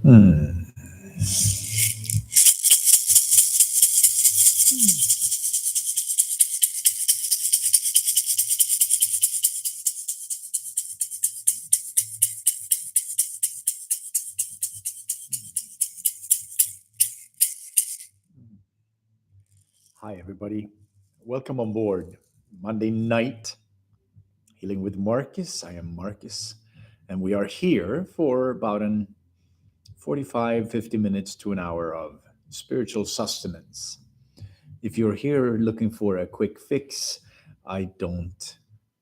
Hmm. Hi, everybody. Welcome on board. Monday night, Healing with Marcus. I am Marcus, and we are here for about an 45, 50 minutes to an hour of spiritual sustenance. If you're here looking for a quick fix, I don't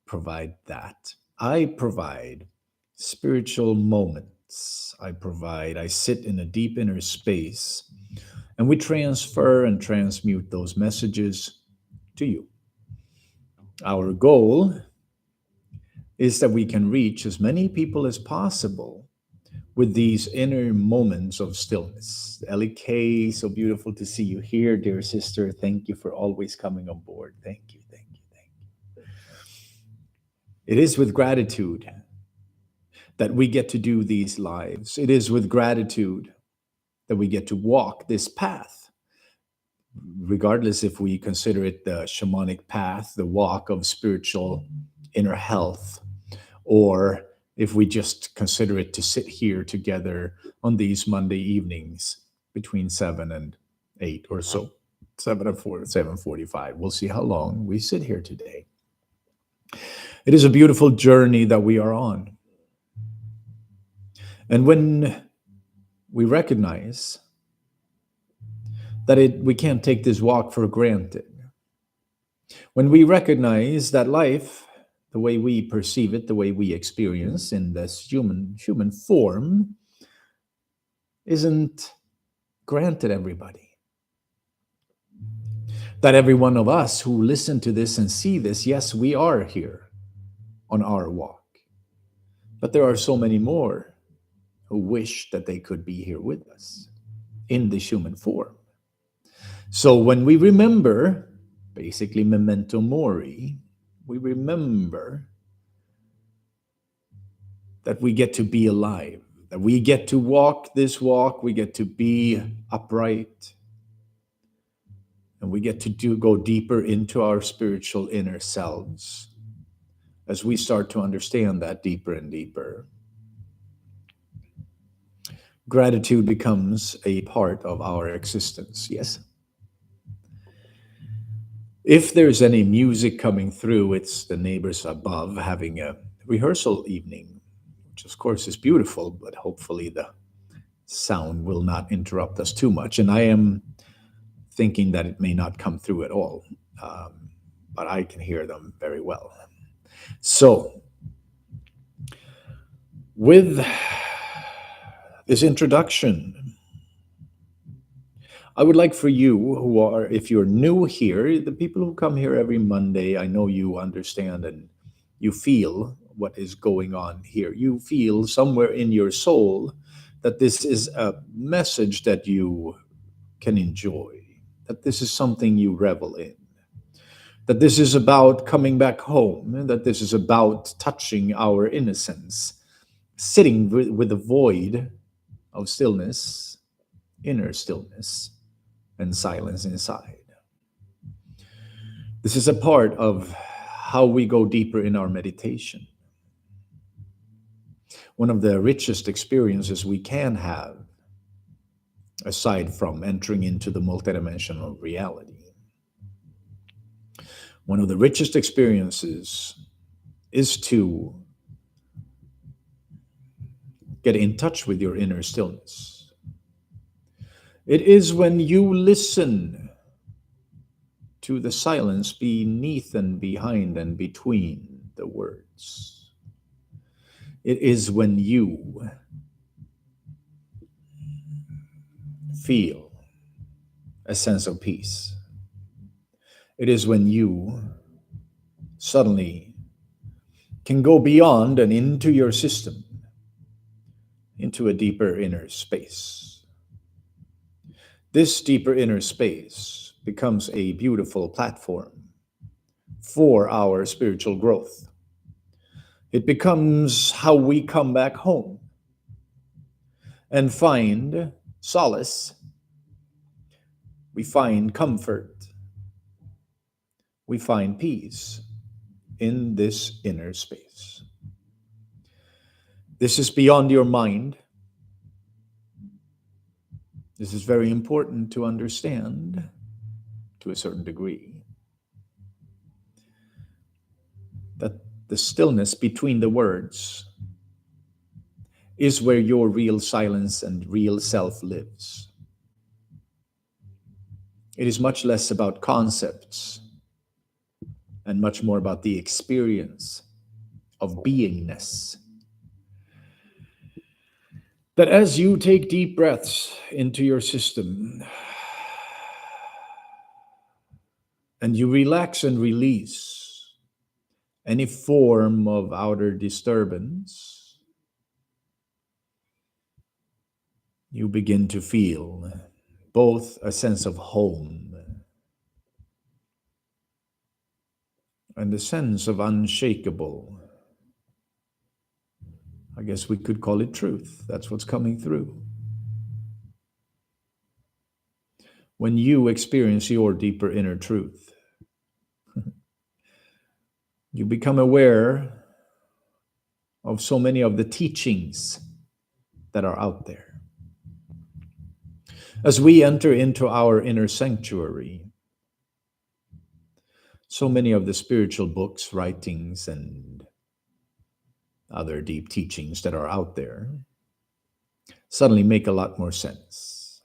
provide that. I provide spiritual moments. I sit in a deep inner space and we transfer and transmute those messages to you. Our goal is that we can reach as many people as possible with these inner moments of stillness. Ellie K, so beautiful to see you here, dear sister. Thank you for always coming on board. Thank you, thank you, thank you. It is with gratitude that we get to do these lives. It is with gratitude that we get to walk this path, regardless if we consider it the shamanic path, the walk of spiritual inner health, or if we just consider it to sit here together on these Monday evenings between 7 and 8 or so. 7 and 4, 7:45. We'll see how long we sit here today. It is a beautiful journey that we are on. And when we recognize that we can't take this walk for granted, when we recognize that life, the way we perceive it, the way we experience in this human form, isn't granted everybody. That every one of us who listen to this and see this, yes, we are here on our walk. But there are so many more who wish that they could be here with us in the human form. So when we remember, basically memento mori, we remember that we get to be alive, that we get to walk this walk, we get to be upright, and we get to go deeper into our spiritual inner selves as we start to understand that deeper and deeper. Gratitude becomes a part of our existence, yes? If there's any music coming through, it's the neighbors above having a rehearsal evening, which of course is beautiful, but hopefully the sound will not interrupt us too much. And I am thinking that it may not come through at all, but I can hear them very well. So, with this introduction, I would like for you who are, if you're new here, the people who come here every Monday, I know you understand and you feel what is going on here. You feel somewhere in your soul that this is a message that you can enjoy, that this is something you revel in, that this is about coming back home, that this is about touching our innocence, sitting with the void of stillness, inner stillness, and silence inside. This is a part of how we go deeper in our meditation. One of the richest experiences we can have, aside from entering into the multidimensional reality, one of the richest experiences is to get in touch with your inner stillness. It is when you listen to the silence beneath and behind and between the words. It is when you feel a sense of peace. It is when you suddenly can go beyond and into your system, into a deeper inner space. This deeper inner space becomes a beautiful platform for our spiritual growth. It becomes how we come back home. and find solace, we find comfort, we find peace in this inner space. This is beyond your mind. This is very important to understand to a certain degree. That the stillness between the words is where your real silence and real self lives. It is much less about concepts and much more about the experience of beingness. That as you take deep breaths into your system and you relax and release any form of outer disturbance, you begin to feel both a sense of home and a sense of unshakable, I guess we could call it truth. That's what's coming through. When you experience your deeper inner truth, you become aware of so many of the teachings that are out there. As we enter into our inner sanctuary, so many of the spiritual books, writings, and other deep teachings that are out there suddenly make a lot more sense.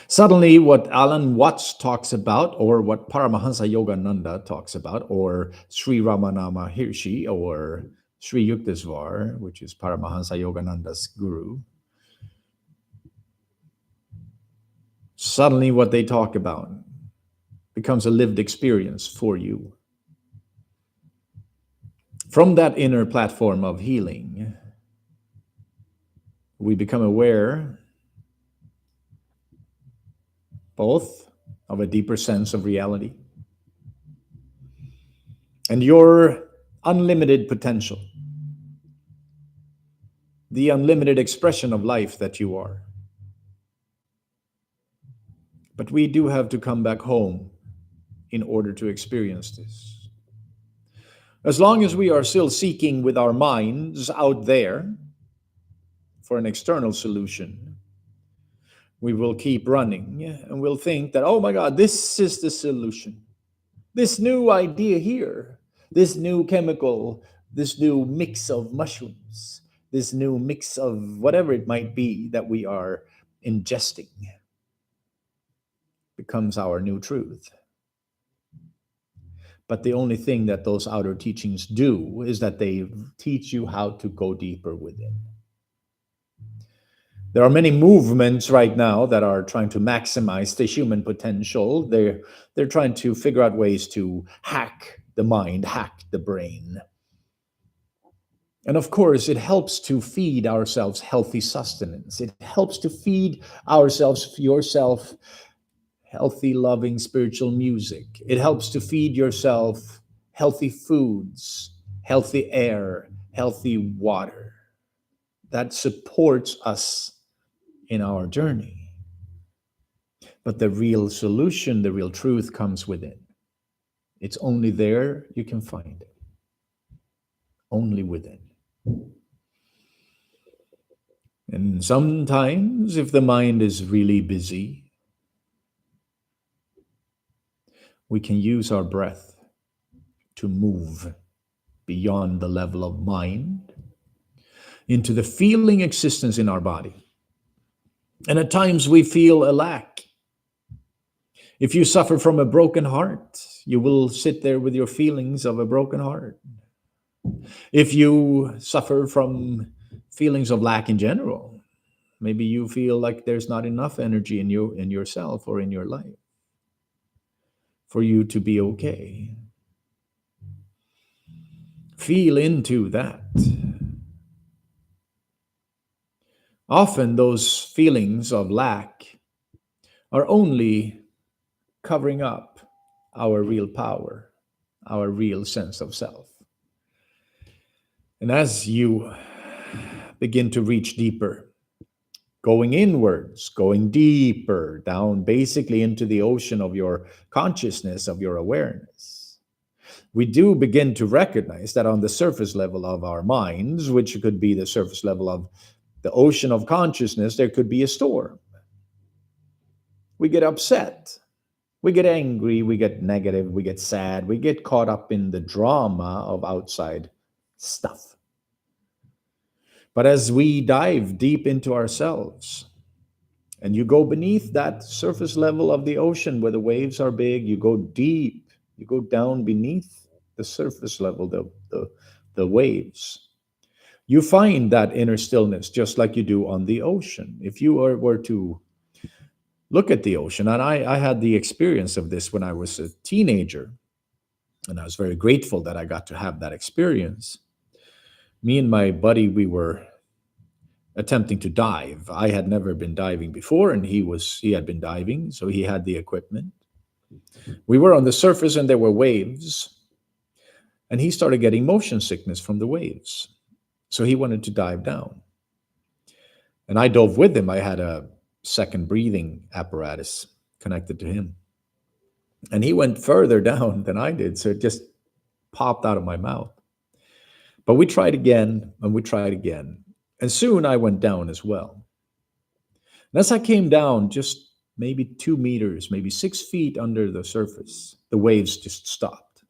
Suddenly, what Alan Watts talks about, or what Paramahansa Yogananda talks about, or Sri Ramana Maharshi, or Sri Yukteswar, which is Paramahansa Yogananda's guru, suddenly what they talk about becomes a lived experience for you. From that inner platform of healing, we become aware both of a deeper sense of reality and your unlimited potential, the unlimited expression of life that you are. But we do have to come back home in order to experience this. As long as we are still seeking with our minds out there for an external solution, we will keep running and we'll think that, oh my God, this is the solution. This new idea here, this new chemical, this new mix of mushrooms, this new mix of whatever it might be that we are ingesting becomes our new truth. But the only thing that those outer teachings do is that they teach you how to go deeper within. There are many movements right now that are trying to maximize the human potential. They're trying to figure out ways to hack the mind, hack the brain. And of course, it helps to feed ourselves healthy sustenance. It helps to feed ourselves, yourself, healthy, loving, spiritual music. It helps to feed yourself healthy foods, healthy air, healthy water. That supports us in our journey. But the real solution, the real truth comes within. It's only there you can find it. Only within. And sometimes, if the mind is really busy, we can use our breath to move beyond the level of mind into the feeling existence in our body. And at times we feel a lack. If you suffer from a broken heart, you will sit there with your feelings of a broken heart. If you suffer from feelings of lack in general, maybe you feel like there's not enough energy in you, in yourself or in your life for you to be okay. Feel into that. Often those feelings of lack are only covering up our real power, our real sense of self. And as you begin to reach deeper, going inwards, going deeper down, basically into the ocean of your consciousness, of your awareness. We do begin to recognize that on the surface level of our minds, which could be the surface level of the ocean of consciousness, there could be a storm. We get upset. We get angry, we get negative, we get sad, we get caught up in the drama of outside stuff. But as we dive deep into ourselves, and you go beneath that surface level of the ocean where the waves are big, you go deep, you go down beneath the surface level, the waves. You find that inner stillness just like you do on the ocean. If you were to look at the ocean, and I had the experience of this when I was a teenager, and I was very grateful that I got to have that experience. Me and my buddy, we were attempting to dive. I had never been diving before, and he had been diving, so he had the equipment. We were on the surface and there were waves, and he started getting motion sickness from the waves. So he wanted to dive down. And I dove with him. I had a second breathing apparatus connected to him. And he went further down than I did, so it just popped out of my mouth. But we tried again, and we tried again. And soon I went down as well. And as I came down, just maybe 2 meters, maybe 6 feet under the surface, the waves just stopped.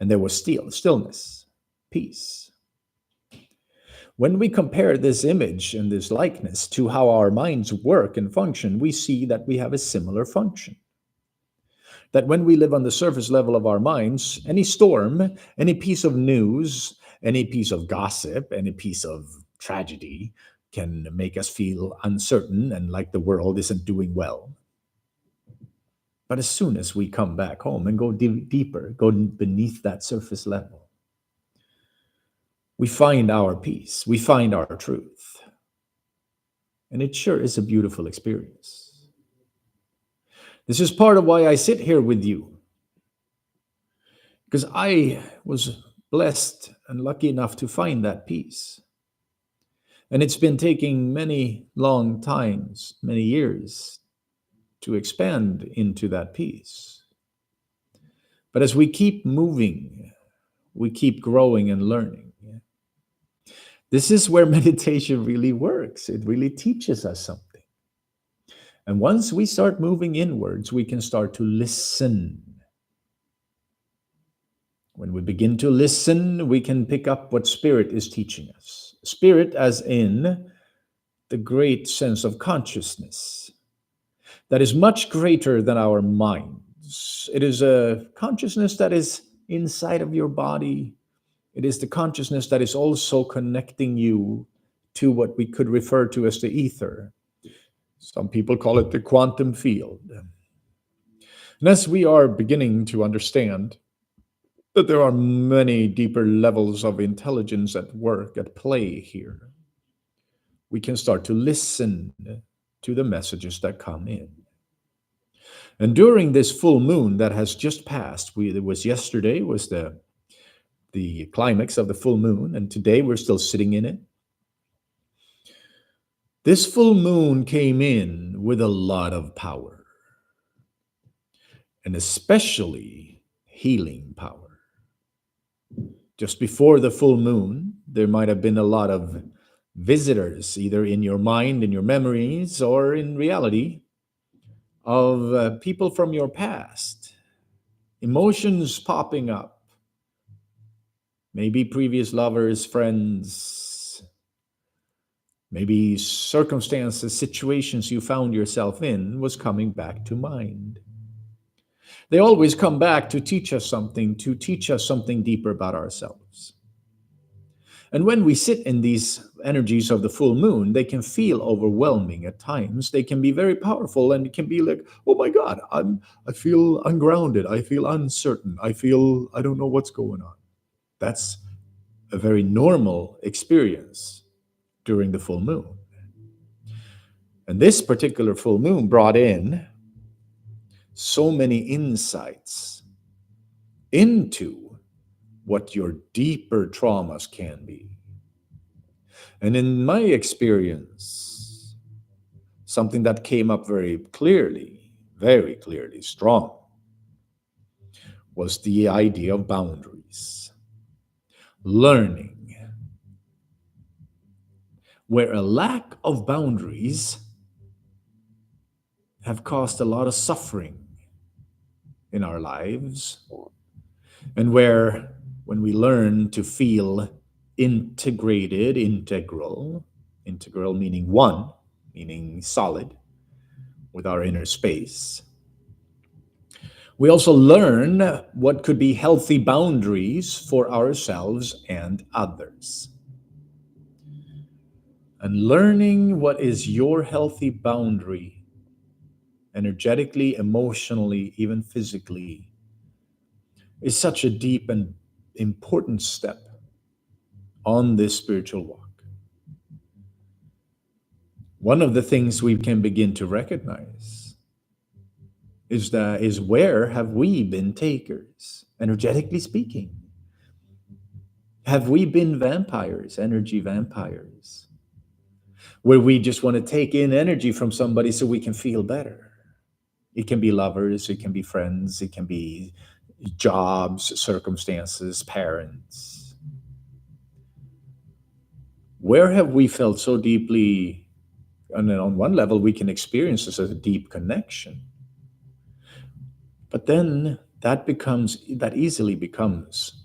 And there was stillness, peace. When we compare this image and this likeness to how our minds work and function, we see that we have a similar function. That when we live on the surface level of our minds, any storm, any piece of news, any piece of gossip, any piece of tragedy can make us feel uncertain and like the world isn't doing well. But as soon as we come back home and go deeper, go beneath that surface level, we find our peace, we find our truth. And it sure is a beautiful experience. This is part of why I sit here with you. Because I was blessed and lucky enough to find that peace. And it's been taking many long times, many years, to expand into that peace. But as we keep moving, we keep growing and learning. This is where meditation really works. It really teaches us something. And once we start moving inwards, we can start to listen. When we begin to listen, we can pick up what Spirit is teaching us. Spirit as in the great sense of consciousness that is much greater than our minds. It is a consciousness that is inside of your body. It is the consciousness that is also connecting you to what we could refer to as the ether. Some people call it the quantum field. And as we are beginning to understand that there are many deeper levels of intelligence at work, at play here, we can start to listen to the messages that come in. And during this full moon that has just passed, yesterday was the climax of the full moon, and today we're still sitting in it. This full moon came in with a lot of power, and especially healing power. Just before the full moon, there might have been a lot of visitors, either in your mind, in your memories, or in reality, of people from your past. Emotions popping up. Maybe previous lovers, friends, maybe circumstances, situations you found yourself in was coming back to mind. They always come back to teach us something deeper about ourselves. And when we sit in these energies of the full moon, they can feel overwhelming at times. They can be very powerful, and it can be like, oh my God, I feel ungrounded. I feel uncertain. I don't know what's going on. That's a very normal experience during the full moon. And this particular full moon brought in so many insights into what your deeper traumas can be. And in my experience, something that came up very clearly, strong, was the idea of boundaries. Learning where a lack of boundaries have caused a lot of suffering in our lives, and where when we learn to feel integral meaning one, meaning solid with our inner space, we also learn what could be healthy boundaries for ourselves and others. And learning what is your healthy boundary, energetically, emotionally, even physically, is such a deep and important step on this spiritual walk. One of the things we can begin to recognize is where have we been takers, energetically speaking? Have we been vampires, energy vampires, where we just want to take in energy from somebody so we can feel better? It can be lovers, it can be friends, it can be jobs, circumstances, parents. Where have we felt so deeply? And then on one level, we can experience this as a deep connection. But then that easily becomes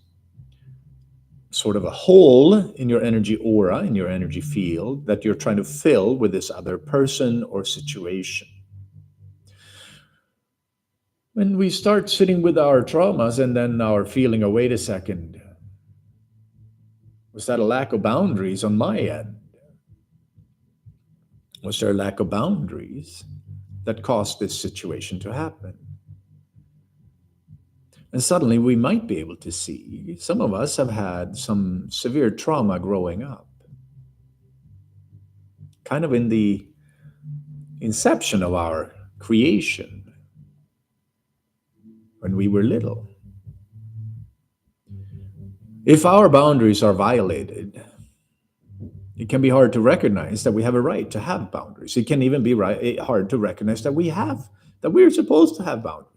sort of a hole in your energy aura, in your energy field, that you're trying to fill with this other person or situation. When we start sitting with our traumas and then our feeling, oh, wait a second, was that a lack of boundaries on my end? Was there a lack of boundaries that caused this situation to happen? And suddenly we might be able to see some of us have had some severe trauma growing up, kind of in the inception of our creation when we were little. If our boundaries are violated, it can be hard to recognize that we have a right to have boundaries. It can even be hard to recognize that we're supposed to have boundaries.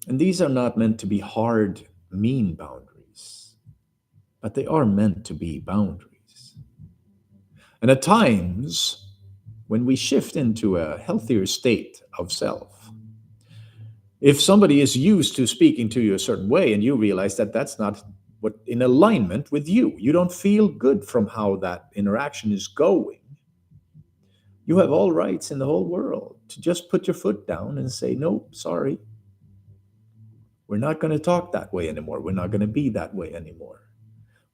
And these are not meant to be hard, mean boundaries, but they are meant to be boundaries. And at times, when we shift into a healthier state of self, if somebody is used to speaking to you a certain way and you realize that that's not what in alignment with you, you don't feel good from how that interaction is going, you have all rights in the whole world to just put your foot down and say, nope, sorry. We're not going to talk that way anymore. We're not going to be that way anymore.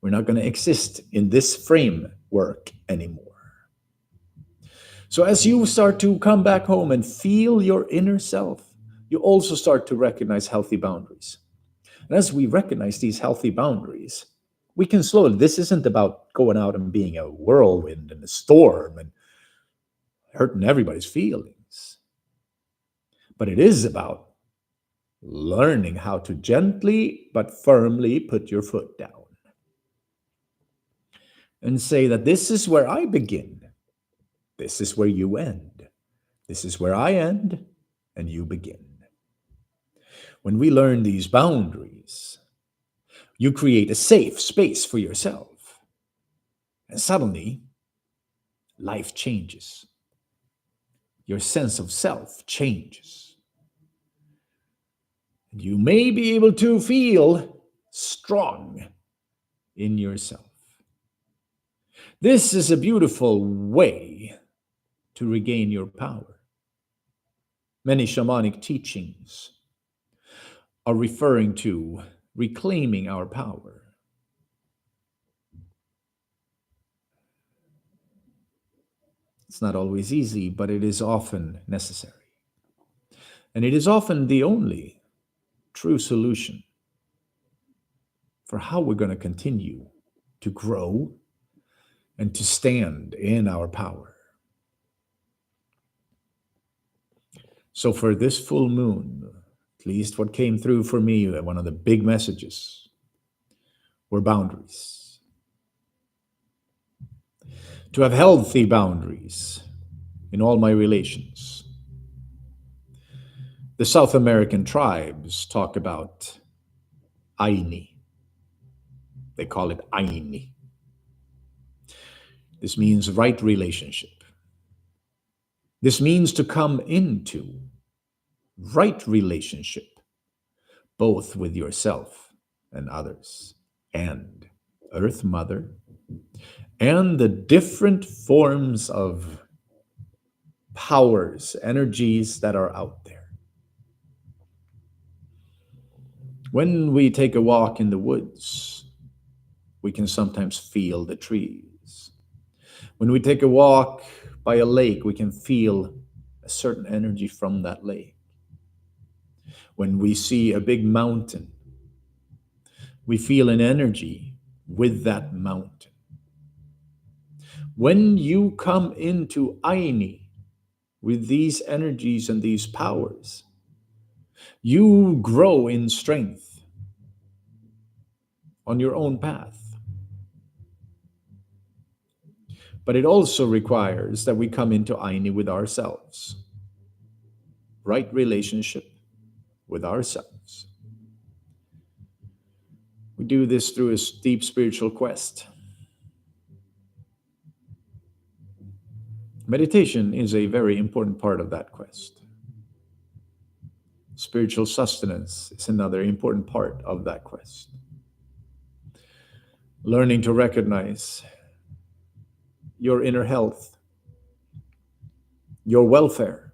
We're not going to exist in this framework anymore. So as you start to come back home and feel your inner self, you also start to recognize healthy boundaries. And as we recognize these healthy boundaries, we can slowly, this isn't about going out and being a whirlwind and a storm and hurting everybody's feelings, but it is about learning how to gently but firmly put your foot down and say that this is where I begin. This is where you end. This is where I end and you begin. When we learn these boundaries, you create a safe space for yourself. And suddenly, life changes. Your sense of self changes. And you may be able to feel strong in yourself. This is a beautiful way to regain your power. Many shamanic teachings are referring to reclaiming our power. It's not always easy, but it is often necessary. And it is often the only true solution for how we're going to continue to grow and to stand in our power. So for this full moon, at least what came through for me, one of the big messages were boundaries. To have healthy boundaries in all my relations. The South American tribes talk about Aini. They call it Aini. This means right relationship. This means to come into right relationship, both with yourself and others, and Earth Mother, and the different forms of powers, energies that are out there. When we take a walk in the woods, we can sometimes feel the trees. When we take a walk by a lake, we can feel a certain energy from that lake. When we see a big mountain, we feel an energy with that mountain. When you come into Aini with these energies and these powers, you grow in strength on your own path. But it also requires that we come into Aini with ourselves. Right relationship with ourselves. We do this through a deep spiritual quest. Meditation is a very important part of that quest. Spiritual sustenance is another important part of that quest. Learning to recognize your inner health, your welfare,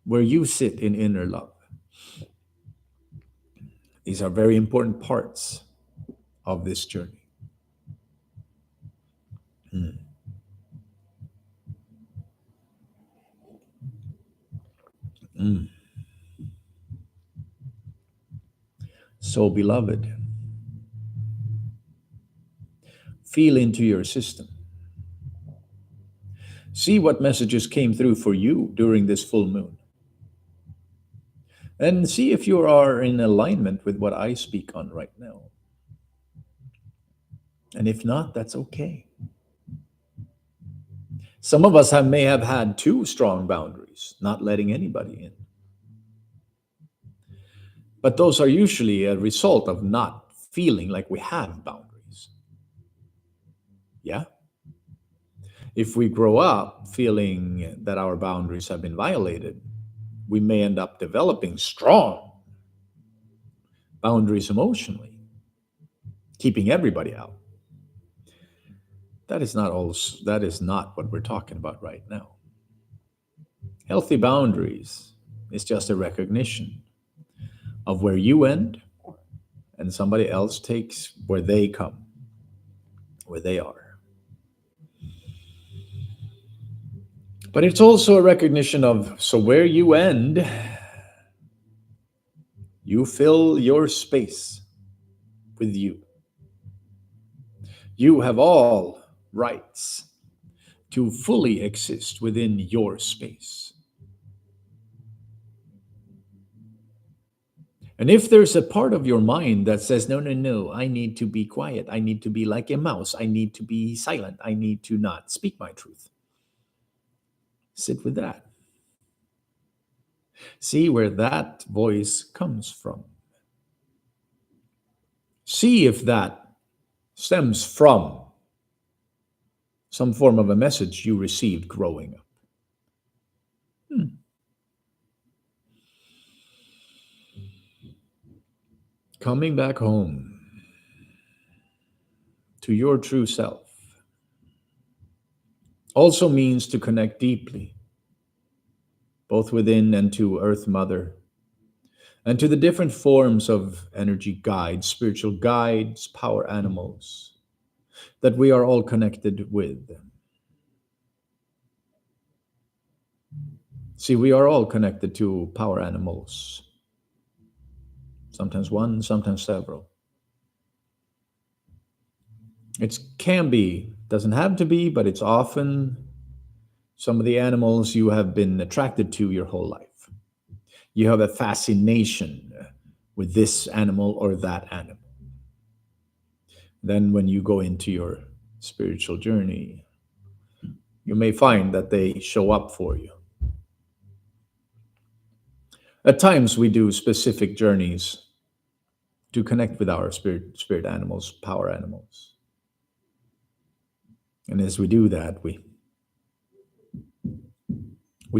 where you sit in inner love. These are very important parts of this journey. So, beloved, feel into your system. See what messages came through for you during this full moon. And see if you are in alignment with what I speak on right now. And if not, that's okay. Some of us may have had too strong boundaries, not letting anybody in. But those are usually a result of not feeling like we have boundaries. Yeah? If we grow up feeling that our boundaries have been violated, we may end up developing strong boundaries emotionally, keeping everybody out. That is not what we're talking about right now. Healthy boundaries is just a recognition of where you end and somebody else takes where they come, where they are. But it's also a recognition of, so where you end, you fill your space with you. You have all rights to fully exist within your space. And if there's a part of your mind that says, no, I need to be quiet, I need to be like a mouse, I need to be silent, I need to not speak my truth, sit with that. See where that voice comes from. See if that stems from some form of a message you received growing up. Coming back home to your true self also means to connect deeply, both within and to Earth Mother, and to the different forms of energy guides, spiritual guides, power animals that we are all connected with. See, we are all connected to power animals. Sometimes one, sometimes several. It can be, doesn't have to be, but it's often some of the animals you have been attracted to your whole life. You have a fascination with this animal or that animal. Then, when you go into your spiritual journey, you may find that they show up for you. At times, we do specific journeys to connect with our spirit animals, power animals. And as we do that, we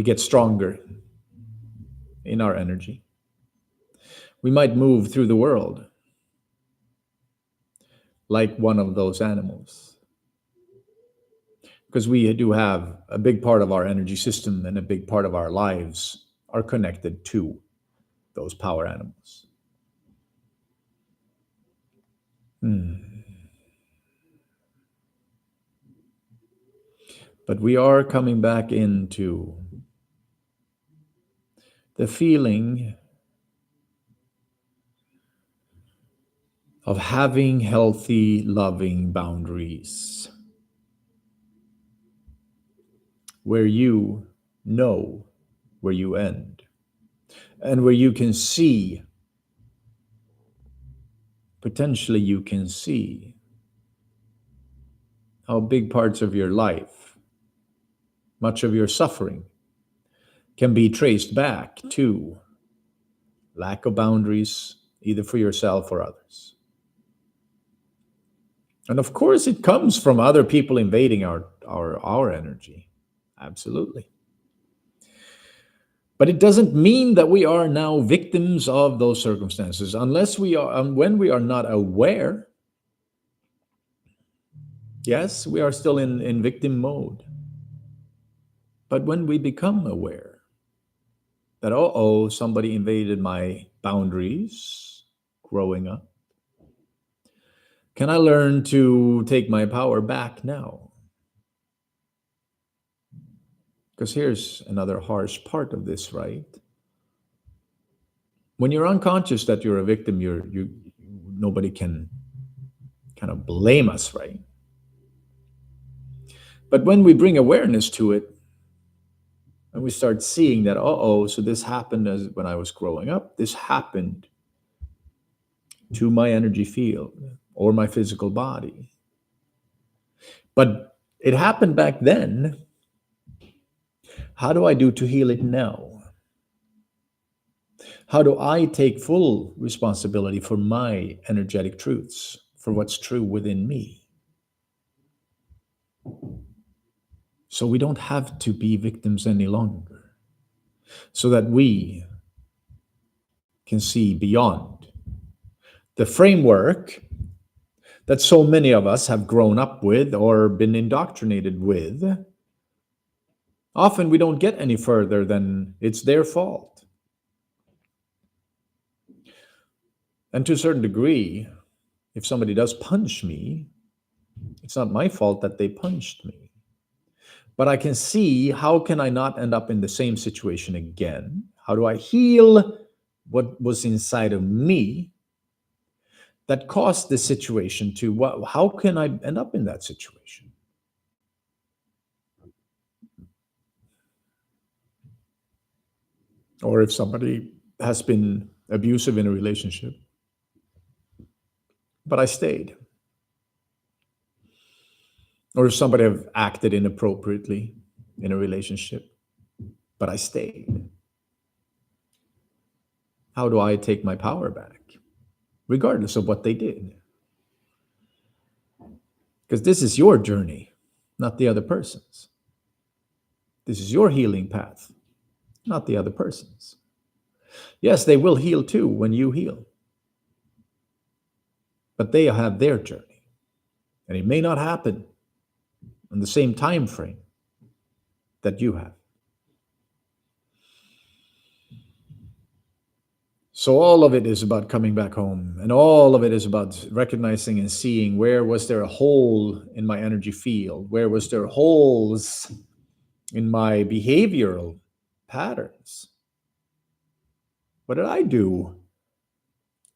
get stronger in our energy. We might move through the world like one of those animals, because we do have a big part of our energy system and a big part of our lives are connected to those power animals. But we are coming back into the feeling of having healthy, loving boundaries where you know where you end and where you can see, potentially, you can see how big parts of your life, much of your suffering, can be traced back to lack of boundaries, either for yourself or others. And of course, it comes from other people invading our energy. Absolutely. But it doesn't mean that we are now victims of those circumstances unless we are, when we are not aware. Yes, we are still in victim mode. But when we become aware that, oh, somebody invaded my boundaries growing up, can I learn to take my power back now? Because here's another harsh part of this, right? When you're unconscious that you're a victim, you nobody can kind of blame us, right? But when we bring awareness to it, and we start seeing that, so this happened as when I was growing up, this happened to my energy field or my physical body. But it happened back then. How do I do to heal it now? How do I take full responsibility for my energetic truths, for what's true within me? So we don't have to be victims any longer, so that we can see beyond the framework that so many of us have grown up with or been indoctrinated with. Often we don't get any further than it's their fault. And to a certain degree, if somebody does punch me, it's not my fault that they punched me. But I can see, how can I not end up in the same situation again? How do I heal what was inside of me that caused this situation to, how can I end up in that situation? Or if somebody has been abusive in a relationship, but I stayed. Or if somebody have acted inappropriately in a relationship, but I stayed. How do I take my power back, regardless of what they did? Because this is your journey, not the other person's. This is your healing path, not the other person's. Yes, they will heal too when you heal, but they have their journey, and it may not happen in the same time frame that you have. So all of it is about coming back home, and all of it is about recognizing and seeing, where was there a hole in my energy field? Where was there holes in my behavioral patterns? What did I do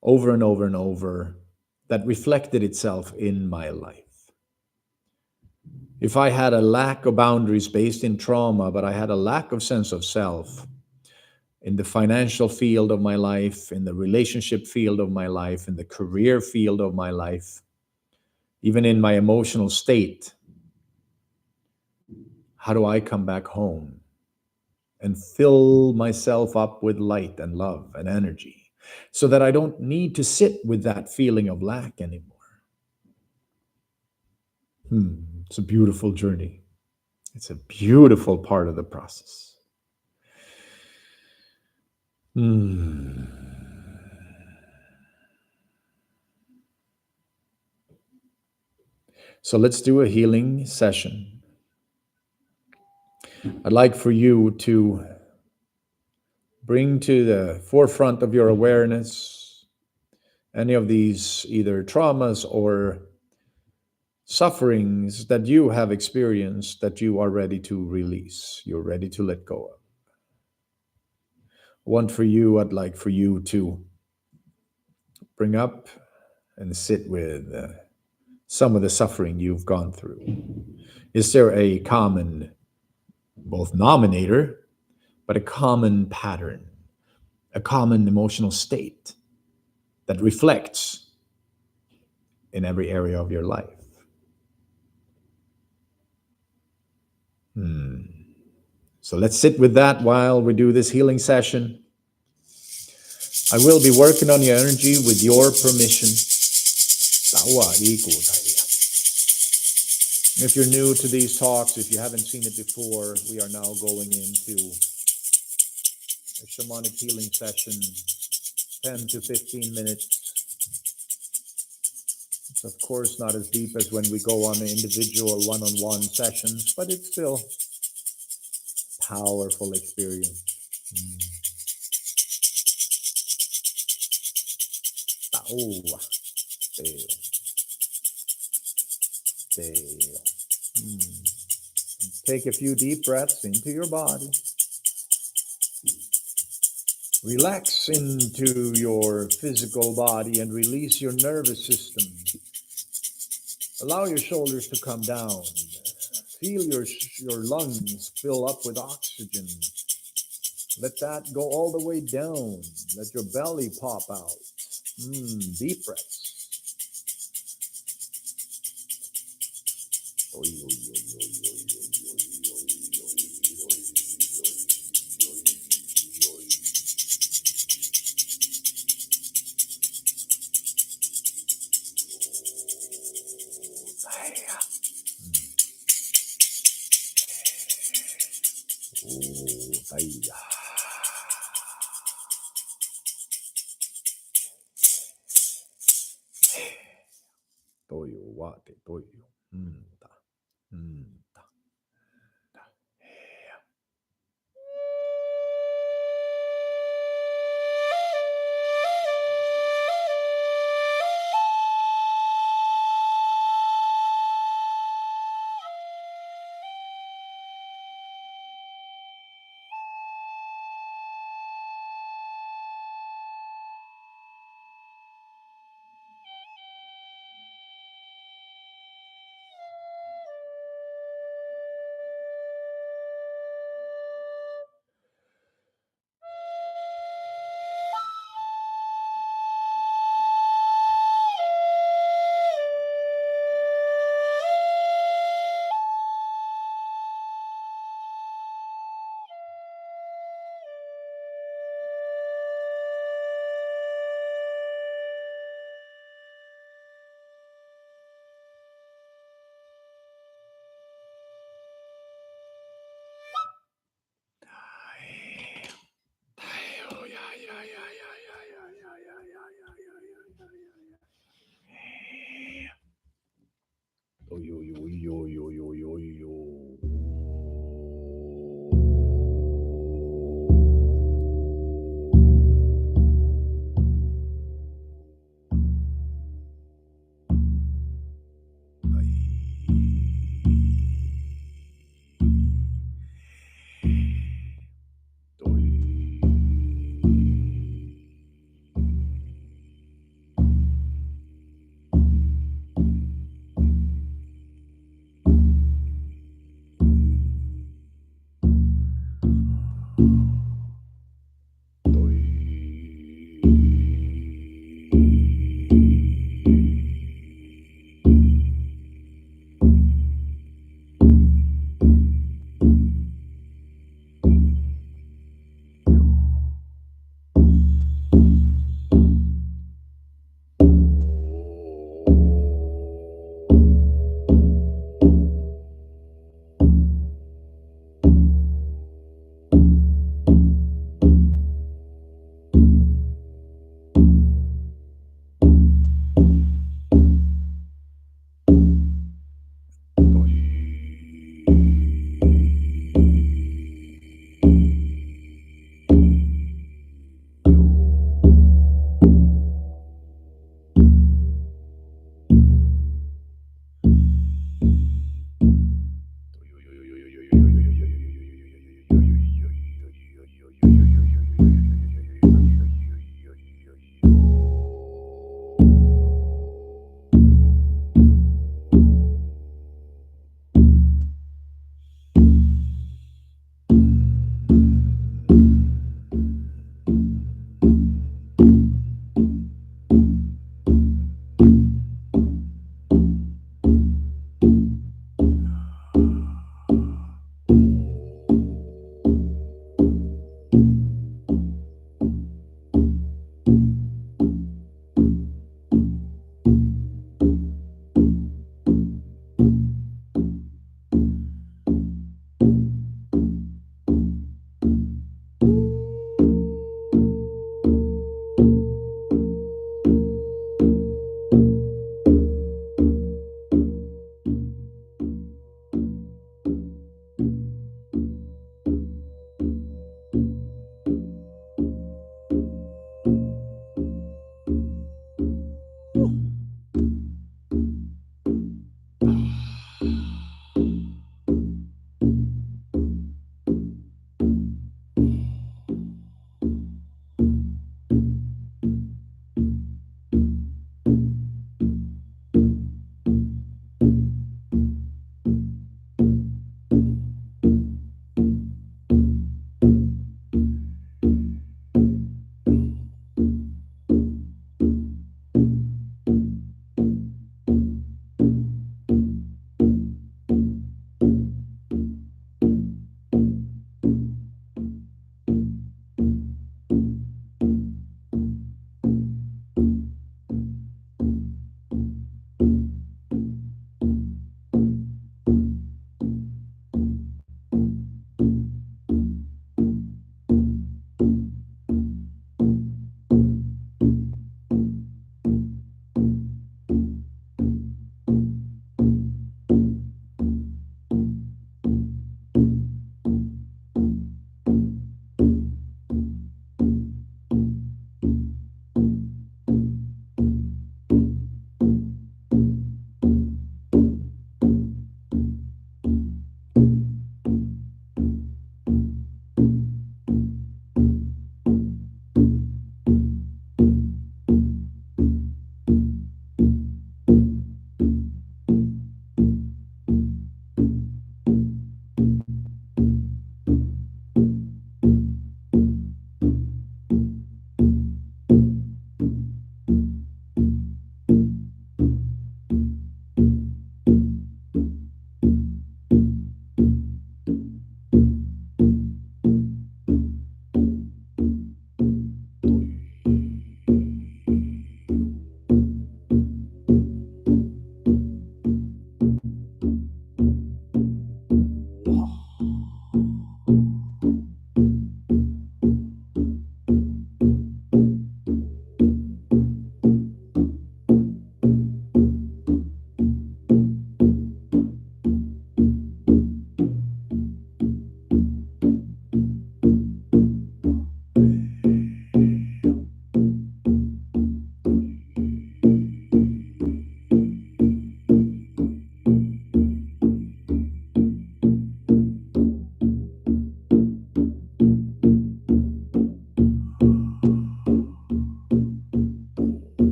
over and over and over that reflected itself in my life? If I had a lack of boundaries based in trauma, but I had a lack of sense of self in the financial field of my life, in the relationship field of my life, in the career field of my life, even in my emotional state, how do I come back home and fill myself up with light and love and energy so that I don't need to sit with that feeling of lack anymore? It's a beautiful journey. It's a beautiful part of the process. So let's do a healing session. I'd like for you to bring to the forefront of your awareness any of these either traumas or sufferings that you have experienced that you are ready to release, you're ready to let go of. I'd like for you to bring up and sit with some of the suffering you've gone through. Is there a common, both nominator, but a common pattern, a common emotional state that reflects in every area of your life? So let's sit with that while we do this healing session. I will be working on your energy with your permission. If you're new to these talks, if you haven't seen it before, we are now going into a shamanic healing session, 10 to 15 minutes. It's of course not as deep as when we go on individual one-on-one sessions, but it's still a powerful experience. Take a few deep breaths into your body. Relax into your physical body and release your nervous system. Allow your shoulders to come down. Feel your lungs fill up with oxygen. Let that go all the way down. Let your belly pop out. Deep breaths.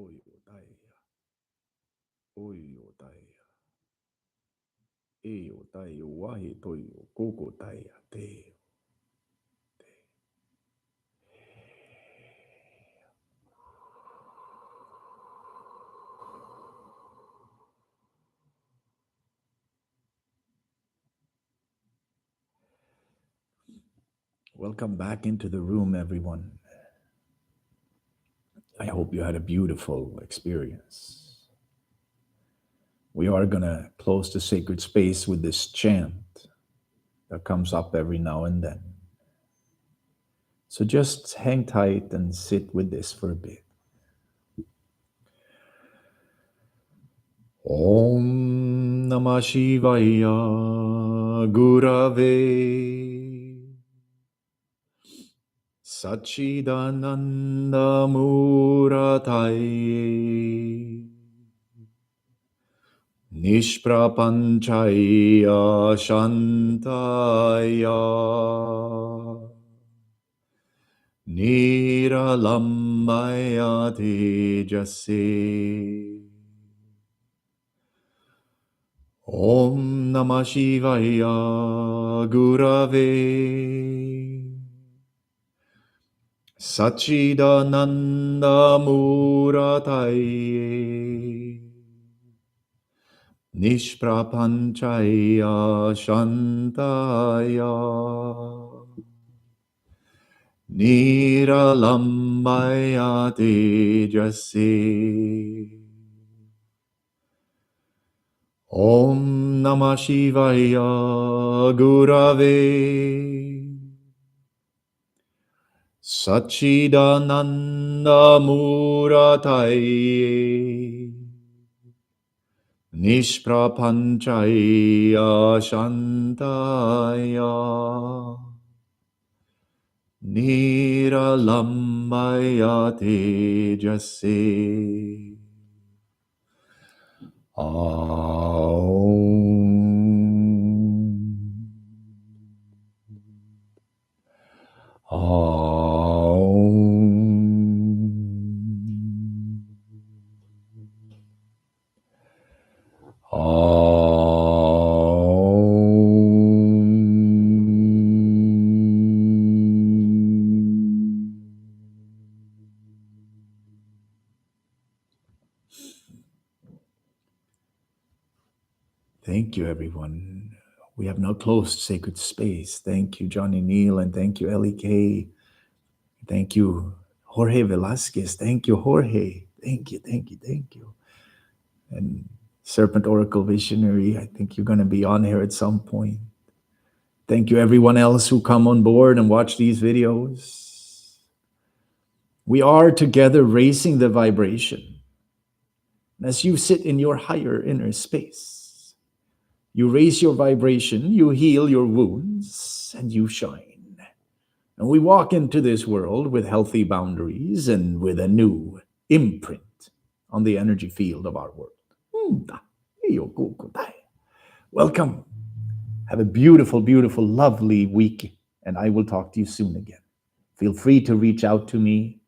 Oyo Daya, Oyo Daya, Eyo Daya, Wahi Toyo, Gogo Daya, Te. Welcome back into the room, everyone. I hope you had a beautiful experience. We are going to close the sacred space with this chant that comes up every now and then. So just hang tight and sit with this for a bit. Om Namah Shivaya Gurave Sachidananda Murataye Nishprapanchaya Shantaya Niralambaya Tejase Om Namah Shivaya Gurave Sachidananda Murataye Nishprapanchaya Shantaya Niralambaya Tejase Om Namah Shivaya Gurave Sachidananda Murataye Nishprapanchaya Shantaya Niralambaya Tejase Aum Aum Thank you, everyone. We have now closed sacred space. Thank you, Johnny Neal, and thank you, Ellie K. Thank you, Jorge Velasquez. Thank you, Jorge. Thank you, thank you, thank you. And Serpent Oracle Visionary, I think you're going to be on here at some point. Thank you, everyone else who come on board and watch these videos. We are together raising the vibration. As you sit in your higher inner space, you raise your vibration, you heal your wounds, and you shine. And we walk into this world with healthy boundaries and with a new imprint on the energy field of our world. Welcome. Have a beautiful, beautiful, lovely week, and I will talk to you soon again. Feel free to reach out to me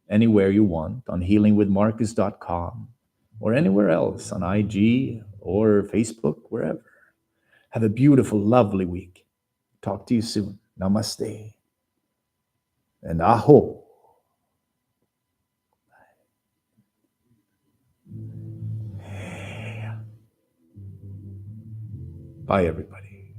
anywhere you want on healingwithmarcus.com or anywhere else on IG or Facebook, wherever. Have a beautiful, lovely week. Talk to you soon. Namaste. And aho. Bye, everybody.